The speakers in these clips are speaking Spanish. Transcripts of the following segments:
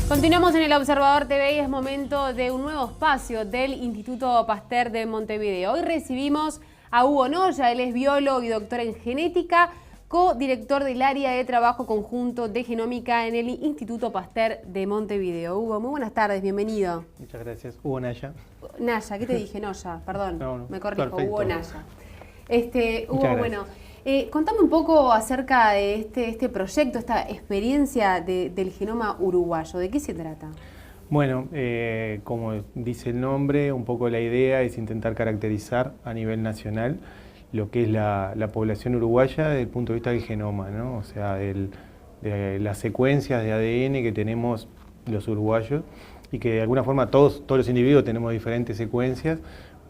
Continuamos en El Observador TV y es momento de un nuevo espacio del Instituto Pasteur de Montevideo. Hoy recibimos a Hugo Noya, él es biólogo y doctor en genética, codirector del área de trabajo conjunto de genómica en el Instituto Pasteur de Montevideo. Hugo, muy buenas tardes, bienvenido. Muchas gracias. Hugo Naya. Naya, ¿qué te dije? Noya, perdón, No, me corrijo, perfecto. Hugo Naya. Hugo, bueno, gracias. contame un poco acerca de este proyecto, esta experiencia del genoma uruguayo. ¿De qué se trata? Bueno, como dice el nombre, un poco la idea es intentar caracterizar a nivel nacional lo que es la población uruguaya desde el punto de vista del genoma, ¿no? O sea, de las secuencias de ADN que tenemos los uruguayos y que de alguna forma todos los individuos tenemos diferentes secuencias,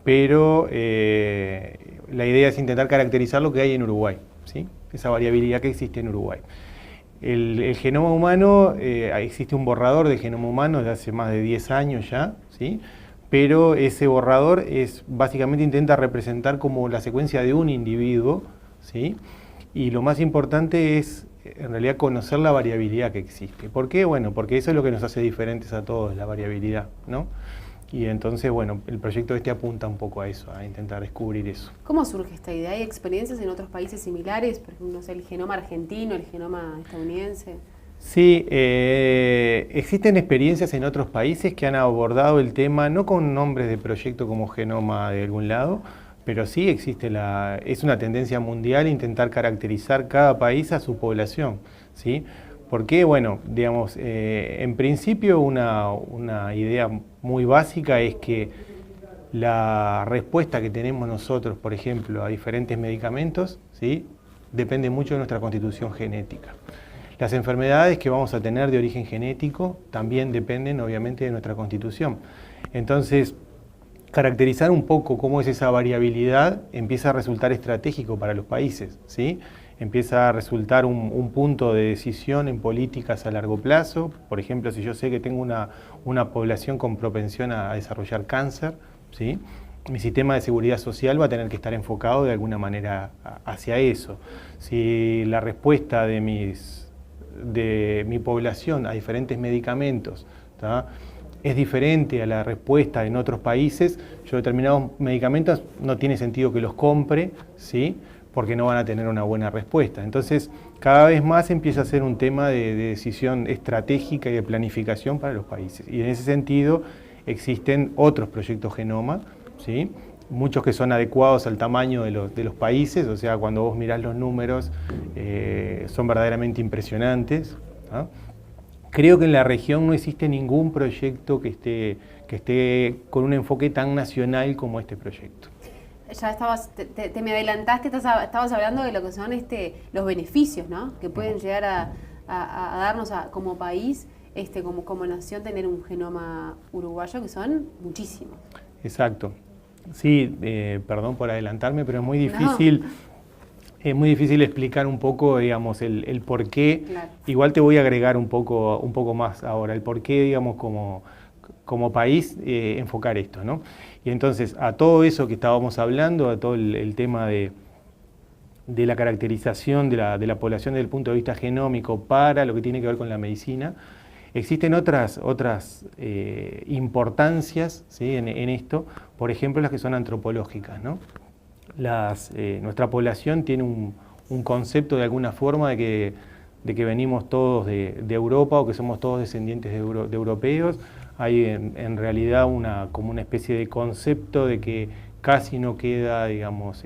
pero la idea es intentar caracterizar lo que hay en Uruguay, ¿sí? Esa variabilidad que existe en Uruguay. El genoma humano, existe un borrador de genoma humano desde hace más de 10 años ya, ¿sí? Pero ese borrador básicamente intenta representar como la secuencia de un individuo, ¿sí? Y lo más importante es en realidad conocer la variabilidad que existe. ¿Por qué? Bueno, porque eso es lo que nos hace diferentes a todos, la variabilidad, ¿no? Y entonces, bueno, el proyecto apunta un poco a eso, a intentar descubrir eso. ¿Cómo surge esta idea? ¿Hay experiencias en otros países similares? Por ejemplo, no sé, el genoma argentino, el genoma estadounidense. Sí, existen experiencias en otros países que han abordado el tema, no con nombres de proyecto como genoma de algún lado, pero sí existe es una tendencia mundial intentar caracterizar cada país a su población, ¿sí? Porque, bueno, digamos, en principio una idea muy básica es que la respuesta que tenemos nosotros, por ejemplo, a diferentes medicamentos, ¿sí? Depende mucho de nuestra constitución genética. Las enfermedades que vamos a tener de origen genético también dependen, obviamente, de nuestra constitución. Entonces, caracterizar un poco cómo es esa variabilidad empieza a resultar estratégico para los países, ¿sí? Empieza a resultar un punto de decisión en políticas a largo plazo. Por ejemplo, si yo sé que tengo una población con propensión a desarrollar cáncer, ¿sí? Mi sistema de seguridad social va a tener que estar enfocado de alguna manera hacia eso. Si la respuesta de mi población a diferentes medicamentos, ¿tá?, es diferente a la respuesta en otros países, yo determinados medicamentos no tiene sentido que los compre, ¿sí?, porque no van a tener una buena respuesta. Entonces, cada vez más empieza a ser un tema de decisión estratégica y de planificación para los países. Y en ese sentido existen otros proyectos genoma, ¿sí?, muchos que son adecuados al tamaño de los países, o sea, cuando vos mirás los números, son verdaderamente impresionantes, ¿no? Creo que en la región no existe ningún proyecto que esté con un enfoque tan nacional como este proyecto. Ya te me adelantaste, estabas hablando de lo que son los beneficios, ¿no?, que pueden llegar a darnos como país, como nación, tener un genoma uruguayo, que son muchísimos. Exacto. Sí, perdón por adelantarme, pero es muy difícil. No. Es muy difícil explicar un poco, digamos, el por qué. Claro. Igual te voy a agregar un poco más ahora, el por qué, digamos, como país, enfocar esto, ¿no? Y entonces, a todo eso que estábamos hablando, a todo el tema de la caracterización de la población desde el punto de vista genómico para lo que tiene que ver con la medicina, existen otras importancias, ¿sí?, en esto, por ejemplo, las que son antropológicas, ¿no? Nuestra población tiene un concepto de alguna forma de que venimos todos de Europa o que somos todos descendientes de europeos. Hay en realidad como una especie de concepto de que casi no queda, digamos,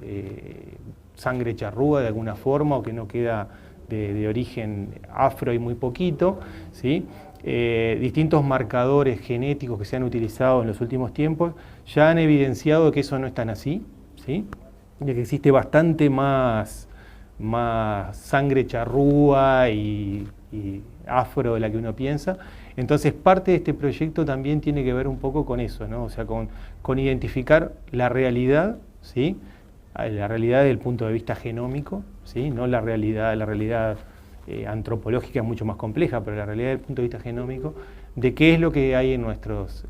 sangre charrúa de alguna forma, o que no queda de origen afro, y muy poquito, ¿sí? Distintos marcadores genéticos que se han utilizado en los últimos tiempos ya han evidenciado que eso no es tan así, ¿sí?, de que existe bastante más sangre charrúa y afro de la que uno piensa. Entonces, parte de este proyecto también tiene que ver un poco con eso, ¿no? O sea, con identificar la realidad, ¿sí?, la realidad desde el punto de vista genómico, ¿sí?, no la realidad antropológica es mucho más compleja, pero la realidad desde el punto de vista genómico, de qué es lo que hay en nuestros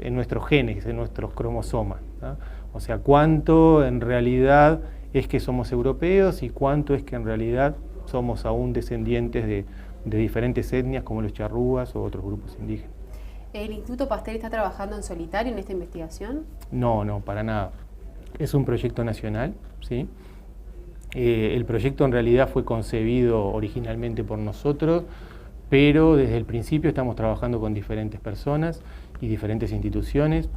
genes, en nuestros cromosomas, ¿no? O sea, cuánto en realidad es que somos europeos y cuánto es que en realidad somos aún descendientes de diferentes etnias como los charrúas o otros grupos indígenas. ¿El Instituto Pasteur está trabajando en solitario en esta investigación? No, no, para nada. Es un proyecto nacional, ¿sí? El proyecto en realidad fue concebido originalmente por nosotros, pero desde el principio estamos trabajando con diferentes personas y diferentes instituciones.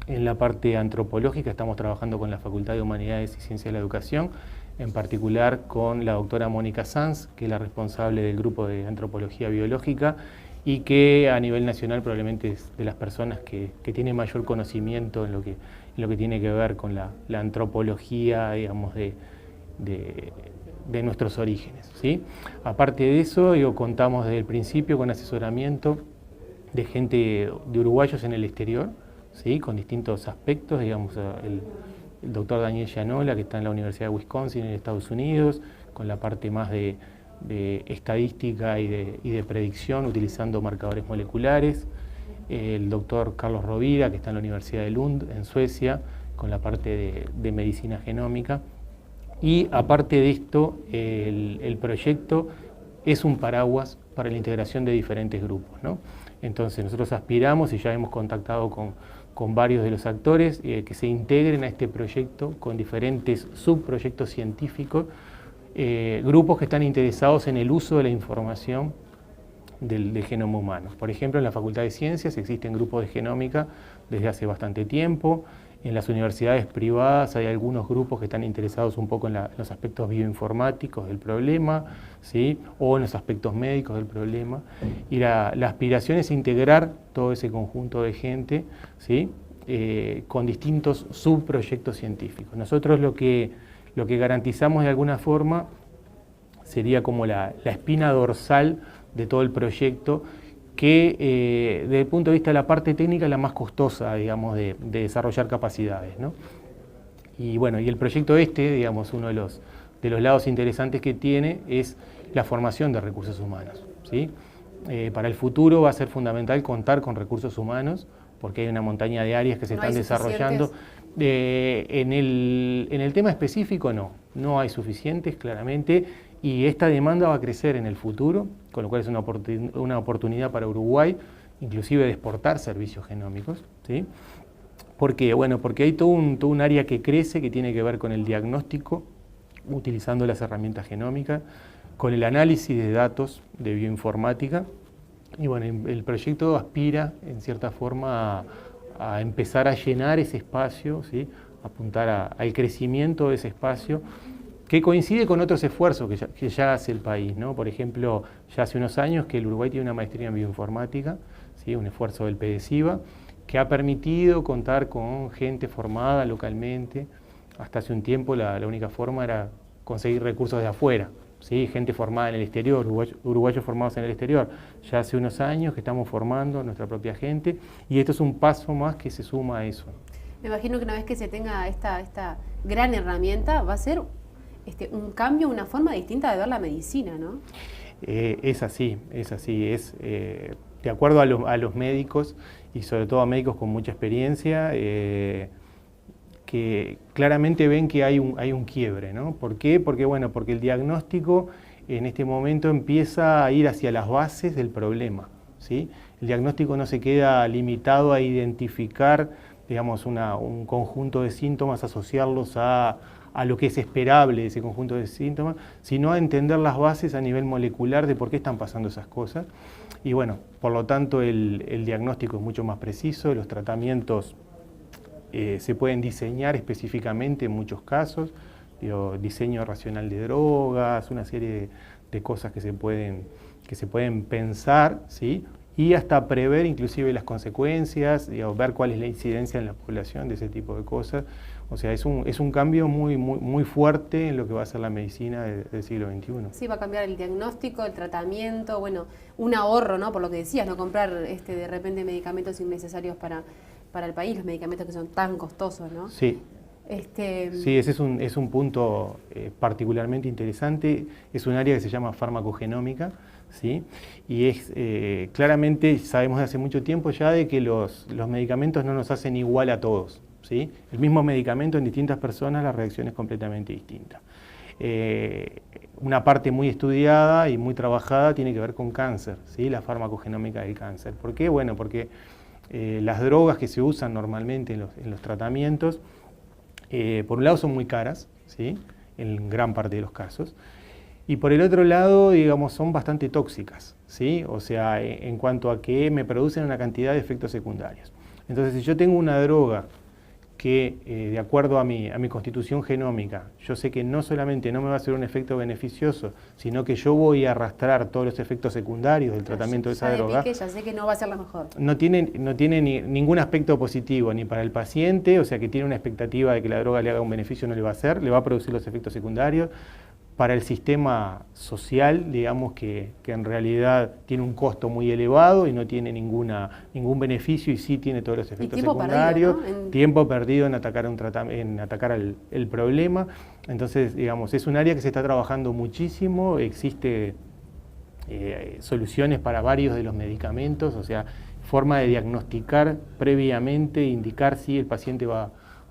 En la parte antropológica estamos trabajando con la Facultad de Humanidades y Ciencias de la Educación, en particular con la doctora Mónica Sanz, que es la responsable del grupo de antropología biológica y que a nivel nacional probablemente es de las personas que tiene mayor conocimiento en lo que tiene que ver con la antropología, digamos, de nuestros orígenes, ¿sí? Aparte de eso, contamos desde el principio con asesoramiento de gente de uruguayos en el exterior, ¿sí? Con distintos aspectos, digamos, el doctor Daniel Llanola, que está en la Universidad de Wisconsin en Estados Unidos, con la parte más de estadística y de predicción utilizando marcadores moleculares, el doctor Carlos Rovira, que está en la Universidad de Lund, en Suecia, con la parte de medicina genómica. Y aparte de esto, el proyecto es un paraguas para la integración de diferentes grupos, ¿no? Entonces nosotros aspiramos y ya hemos contactado con varios de los actores que se integren a este proyecto con diferentes subproyectos científicos, grupos que están interesados en el uso de la información del genoma humano. Por ejemplo, en la Facultad de Ciencias existen grupos de genómica desde hace bastante tiempo. En las universidades privadas hay algunos grupos que están interesados un poco en los aspectos bioinformáticos del problema, ¿sí? O en los aspectos médicos del problema. Y la aspiración es integrar todo ese conjunto de gente, ¿sí? Con distintos subproyectos científicos. Nosotros lo que garantizamos de alguna forma sería como la espina dorsal de todo el proyecto, que desde el punto de vista de la parte técnica es la más costosa, digamos, de desarrollar capacidades, ¿no? Y bueno, y el proyecto digamos, uno de los lados interesantes que tiene es la formación de recursos humanos, ¿sí? Para el futuro va a ser fundamental contar con recursos humanos, porque hay una montaña de áreas que se están desarrollando. En el tema específico no hay suficientes, claramente, y esta demanda va a crecer en el futuro, con lo cual es una oportunidad para Uruguay, inclusive de exportar servicios genómicos, ¿sí? ¿Por qué? Bueno, porque hay todo un área que crece, que tiene que ver con el diagnóstico, utilizando las herramientas genómicas, con el análisis de datos de bioinformática, y bueno, el proyecto aspira, en cierta forma, a empezar a llenar ese espacio, ¿sí? Apuntar al crecimiento de ese espacio, que coincide con otros esfuerzos que ya hace el país, ¿no? Por ejemplo, ya hace unos años que el Uruguay tiene una maestría en bioinformática, ¿sí? Un esfuerzo del PDCIVA, que ha permitido contar con gente formada localmente. Hasta hace un tiempo la única forma era conseguir recursos de afuera, ¿sí? Gente formada en el exterior, uruguayos formados en el exterior. Ya hace unos años que estamos formando nuestra propia gente, y esto es un paso más que se suma a eso. Me imagino que una vez que se tenga esta gran herramienta, va a ser un cambio, una forma distinta de ver la medicina, ¿no? Es así, de acuerdo a los médicos, y sobre todo a médicos con mucha experiencia, que claramente ven que hay un quiebre, ¿no? ¿Por qué? Porque el diagnóstico en este momento empieza a ir hacia las bases del problema, ¿sí? El diagnóstico no se queda limitado a identificar, digamos, un conjunto de síntomas, asociarlos a lo que es esperable de ese conjunto de síntomas, sino a entender las bases a nivel molecular de por qué están pasando esas cosas. Y bueno, por lo tanto el diagnóstico es mucho más preciso, los tratamientos se pueden diseñar específicamente en muchos casos, diseño racional de drogas, una serie de cosas que se pueden pensar, ¿sí? Y hasta prever inclusive las consecuencias, ver cuál es la incidencia en la población de ese tipo de cosas. O sea, es un cambio muy fuerte en lo que va a ser la medicina del siglo XXI. Sí, va a cambiar el diagnóstico, el tratamiento, bueno, un ahorro, ¿no? Por lo que decías, no comprar de repente medicamentos innecesarios para el país, los medicamentos que son tan costosos, ¿no? Sí. Sí, ese es un punto particularmente interesante. Es un área que se llama farmacogenómica, ¿sí? Y es claramente, sabemos de hace mucho tiempo ya de que los medicamentos no nos hacen igual a todos, ¿sí? El mismo medicamento en distintas personas, la reacción es completamente distinta. una parte muy estudiada y muy trabajada tiene que ver con cáncer, ¿sí? La farmacogenómica del cáncer. ¿Por qué? Bueno, porque las drogas que se usan normalmente en los tratamientos, por un lado son muy caras, ¿sí? En gran parte de los casos, y por el otro lado, digamos, son bastante tóxicas, ¿sí? O sea, en cuanto a que me producen una cantidad de efectos secundarios. Entonces, si yo tengo una droga que, de acuerdo a mi constitución genómica, yo sé que no solamente no me va a hacer un efecto beneficioso, sino que yo voy a arrastrar todos los efectos secundarios del tratamiento de esa droga. Ya sé que no va a ser la mejor. No tiene ningún aspecto positivo ni para el paciente, o sea que tiene una expectativa de que la droga le haga un beneficio, no le va a hacer, le va a producir los efectos secundarios. Para el sistema social, digamos que en realidad tiene un costo muy elevado y no tiene ningún beneficio y sí tiene todos los efectos secundarios. Perdido, ¿no? Tiempo perdido en atacar el problema. Entonces, digamos, es un área que se está trabajando muchísimo, existe soluciones para varios de los medicamentos, o sea, forma de diagnosticar previamente, indicar si el paciente va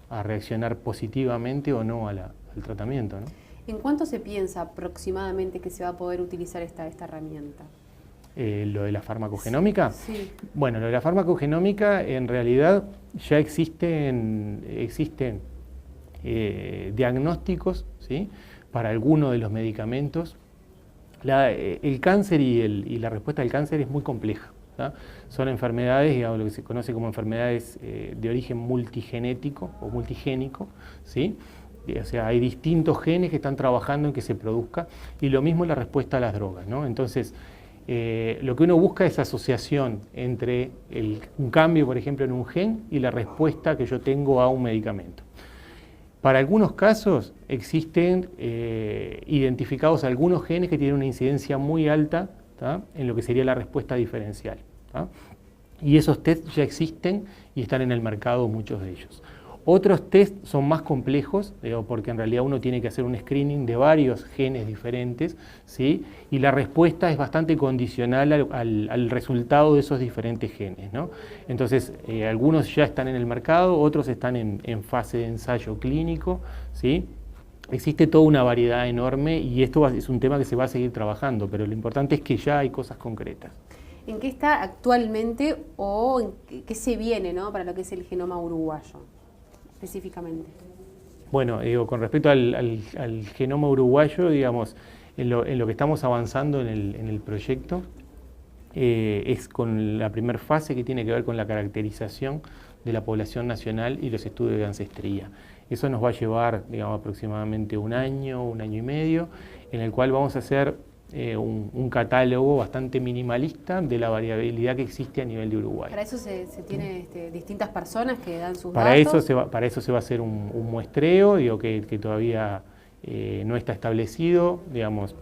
a reaccionar positivamente o no al tratamiento, ¿no? ¿En cuánto se piensa aproximadamente que se va a poder utilizar esta herramienta? ¿Lo de la farmacogenómica? Sí. Bueno, lo de la farmacogenómica en realidad ya existen diagnósticos, ¿sí? Para algunos de los medicamentos. El cáncer y la respuesta al cáncer es muy compleja, ¿tá? Son enfermedades, digamos, lo que se conoce como enfermedades de origen multigenético o multigénico, ¿sí? O sea, hay distintos genes que están trabajando en que se produzca, y lo mismo la respuesta a las drogas, ¿no? Entonces, lo que uno busca es asociación entre un cambio, por ejemplo, en un gen y la respuesta que yo tengo a un medicamento. Para algunos casos existen identificados algunos genes que tienen una incidencia muy alta, ¿tá? En lo que sería la respuesta diferencial, ¿tá? Y esos test ya existen y están en el mercado, muchos de ellos. Otros test son más complejos, porque en realidad uno tiene que hacer un screening de varios genes diferentes, ¿sí? Y la respuesta es bastante condicional al resultado de esos diferentes genes, ¿no? Entonces, algunos ya están en el mercado, otros están en fase de ensayo clínico, ¿sí? Existe toda una variedad enorme y esto es un tema que se va a seguir trabajando, pero lo importante es que ya hay cosas concretas. ¿En qué está actualmente o en qué se viene, ¿no? Para lo que es el genoma uruguayo, específicamente? Bueno, con respecto al genoma uruguayo, digamos, en lo que estamos avanzando en el proyecto es con la primera fase que tiene que ver con la caracterización de la población nacional y los estudios de ancestría. Eso nos va a llevar, digamos, aproximadamente un año y medio, en el cual vamos a hacer un catálogo bastante minimalista de la variabilidad que existe a nivel de Uruguay. ¿Para eso se tiene distintas personas que dan sus datos? Para eso se va a hacer un muestreo, digo, que todavía no está establecido, digamos.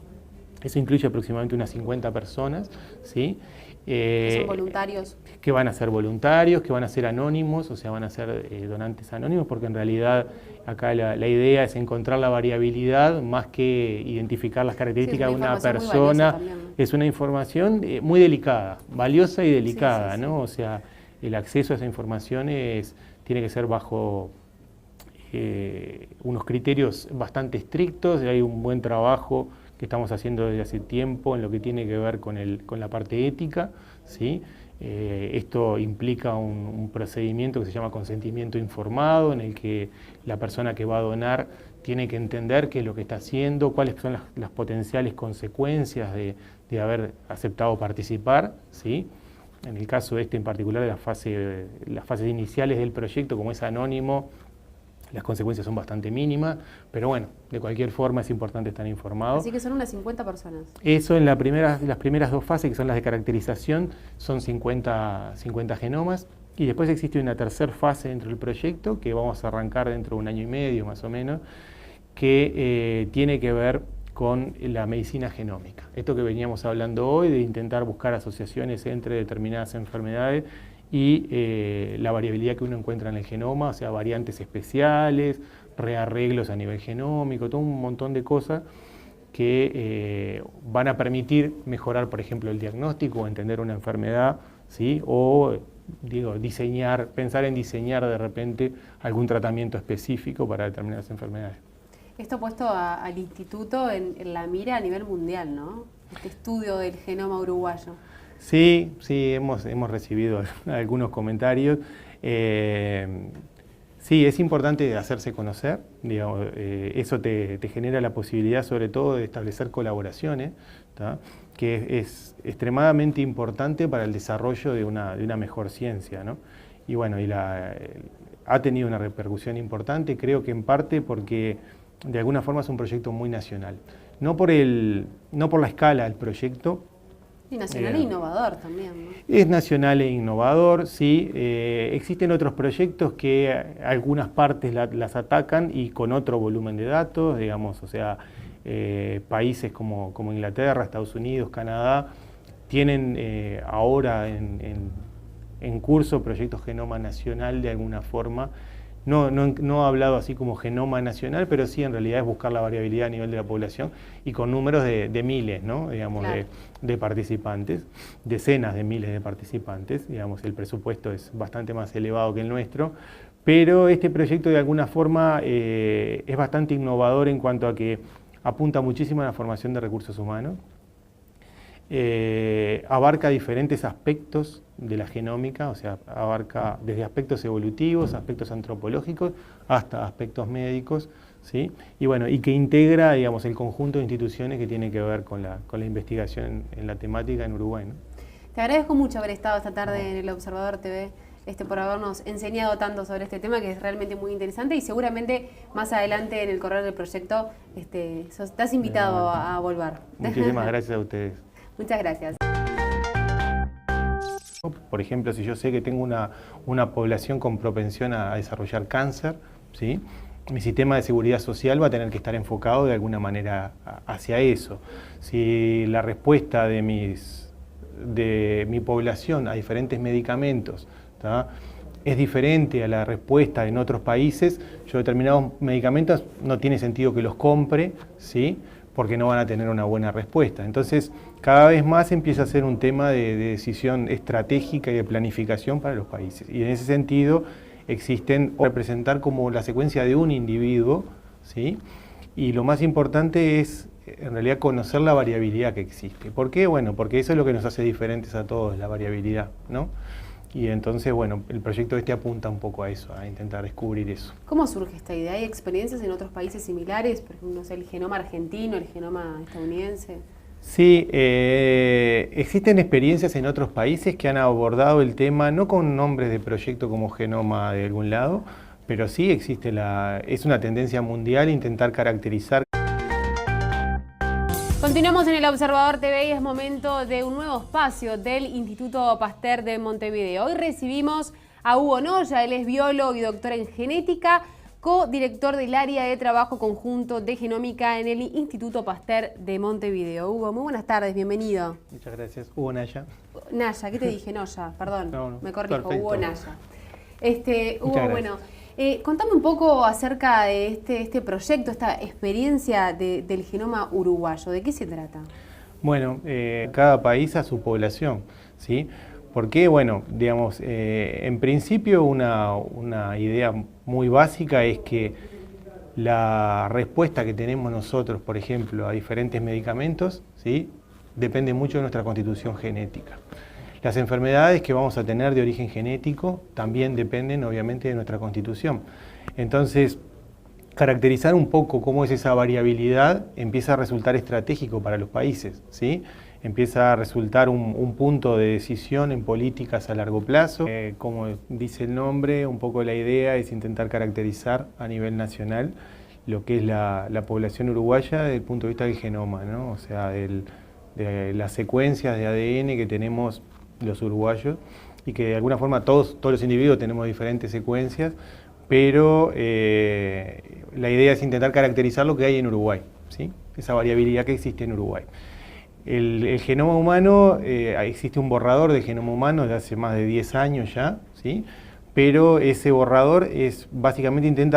Eso incluye aproximadamente unas 50 personas, ¿sí? ¿Que son voluntarios? Que van a ser voluntarios, que van a ser anónimos, o sea, van a ser donantes anónimos, porque en realidad acá la idea es encontrar la variabilidad más que identificar las características de una persona. Es una información muy delicada, valiosa y delicada, ¿no? O sea, el acceso a esa información tiene que ser bajo unos criterios bastante estrictos. Hay un buen trabajo que estamos haciendo desde hace tiempo en lo que tiene que ver con la parte ética, ¿sí? Esto implica un procedimiento que se llama consentimiento informado, en el que la persona que va a donar tiene que entender qué es lo que está haciendo, cuáles son las potenciales consecuencias de haber aceptado participar, ¿sí? En el caso en particular de las fases iniciales del proyecto, como es anónimo, las consecuencias son bastante mínimas, pero bueno, de cualquier forma es importante estar informado. Así que son unas 50 personas. Eso en las primeras dos fases, que son las de caracterización, son 50 genomas. Y después existe una tercera fase dentro del proyecto, que vamos a arrancar dentro de un año y medio más o menos, que tiene que ver con la medicina genómica. Esto que veníamos hablando hoy, de intentar buscar asociaciones entre determinadas enfermedades y la variabilidad que uno encuentra en el genoma, o sea, variantes especiales, rearreglos a nivel genómico, todo un montón de cosas que van a permitir mejorar, por ejemplo, el diagnóstico o entender una enfermedad, ¿sí? O, pensar en diseñar de repente algún tratamiento específico para determinadas enfermedades. Esto ha puesto al instituto en la mira a nivel mundial, ¿no? Este estudio del genoma uruguayo. Sí, hemos recibido algunos comentarios. Sí, es importante hacerse conocer, digamos, eso te genera la posibilidad sobre todo de establecer colaboraciones, ¿tá? Que es extremadamente importante para el desarrollo de una mejor ciencia, ¿no? Y bueno, ha tenido una repercusión importante, creo que en parte porque de alguna forma es un proyecto muy nacional. No por la escala del proyecto. Y nacional e innovador también, ¿no? Es nacional e innovador, sí. Existen otros proyectos que algunas partes las atacan y con otro volumen de datos, digamos, o sea, países como Inglaterra, Estados Unidos, Canadá, tienen ahora en curso proyectos genoma nacional de alguna forma. No ha hablado así como genoma nacional, pero sí en realidad es buscar la variabilidad a nivel de la población y con números de miles, ¿no? Digamos, claro, de participantes, decenas de miles de participantes, digamos, el presupuesto es bastante más elevado que el nuestro, pero este proyecto de alguna forma es bastante innovador en cuanto a que apunta muchísimo a la formación de recursos humanos, abarca diferentes aspectos de la genómica, o sea, abarca desde aspectos evolutivos, aspectos antropológicos, hasta aspectos médicos, ¿sí? Y bueno, y que integra, digamos, el conjunto de instituciones que tiene que ver con la investigación en la temática en Uruguay, ¿no? Te agradezco mucho haber estado esta tarde en el Observador TV, por habernos enseñado tanto sobre este tema que es realmente muy interesante y seguramente más adelante en el correr del proyecto estás invitado a volver. Muchísimas gracias a ustedes. Muchas gracias. Por ejemplo, si yo sé que tengo una población con propensión a desarrollar cáncer, ¿sí? Mi sistema de seguridad social va a tener que estar enfocado de alguna manera hacia eso. Si la respuesta de mi población a diferentes medicamentos, ¿tá?, es diferente a la respuesta en otros países, yo determinados medicamentos no tiene sentido que los compre, ¿sí?, porque no van a tener una buena respuesta. Entonces, cada vez más empieza a ser un tema de decisión estratégica y de planificación para los países. Y en ese sentido, representar como la secuencia de un individuo, ¿sí? Y lo más importante es, en realidad, conocer la variabilidad que existe. ¿Por qué? Bueno, porque eso es lo que nos hace diferentes a todos, la variabilidad, ¿no? Y entonces, bueno, el proyecto apunta un poco a eso, a intentar descubrir eso. ¿Cómo surge esta idea? ¿Hay experiencias en otros países similares? Por ejemplo, no sé, el genoma argentino, el genoma estadounidense. Sí, existen experiencias en otros países que han abordado el tema, no con nombres de proyecto como genoma de algún lado, pero sí existe es una tendencia mundial intentar caracterizar. Continuamos en el Observador TV y es momento de un nuevo espacio del Instituto Pasteur de Montevideo. Hoy recibimos a Hugo Noya, él es biólogo y doctor en genética, co-director del área de trabajo conjunto de genómica en el Instituto Pasteur de Montevideo. Hugo, muy buenas tardes, bienvenido. Muchas gracias. Hugo Naya. Naya, ¿qué te dije? Noya, perdón, no, me corrijo, perfecto. Hugo Naya. Hugo, bueno, contame un poco acerca de este proyecto, esta experiencia del genoma uruguayo. ¿De qué se trata? Bueno, cada país a su población, ¿sí? Porque, bueno, digamos, en principio una idea muy básica es que la respuesta que tenemos nosotros, por ejemplo, a diferentes medicamentos, ¿sí?, depende mucho de nuestra constitución genética. Las enfermedades que vamos a tener de origen genético también dependen, obviamente, de nuestra constitución. Entonces, caracterizar un poco cómo es esa variabilidad empieza a resultar estratégico para los países, ¿sí? Empieza a resultar un punto de decisión en políticas a largo plazo. Como dice el nombre, un poco la idea es intentar caracterizar a nivel nacional lo que es la población uruguaya desde el punto de vista del genoma, ¿no? O sea, de las secuencias de ADN que tenemos los uruguayos y que de alguna forma todos los individuos tenemos diferentes secuencias, pero la idea es intentar caracterizar lo que hay en Uruguay, ¿sí? Esa variabilidad que existe en Uruguay. El genoma humano, existe un borrador de genoma humano de hace más de 10 años ya, ¿sí? Pero ese borrador básicamente intenta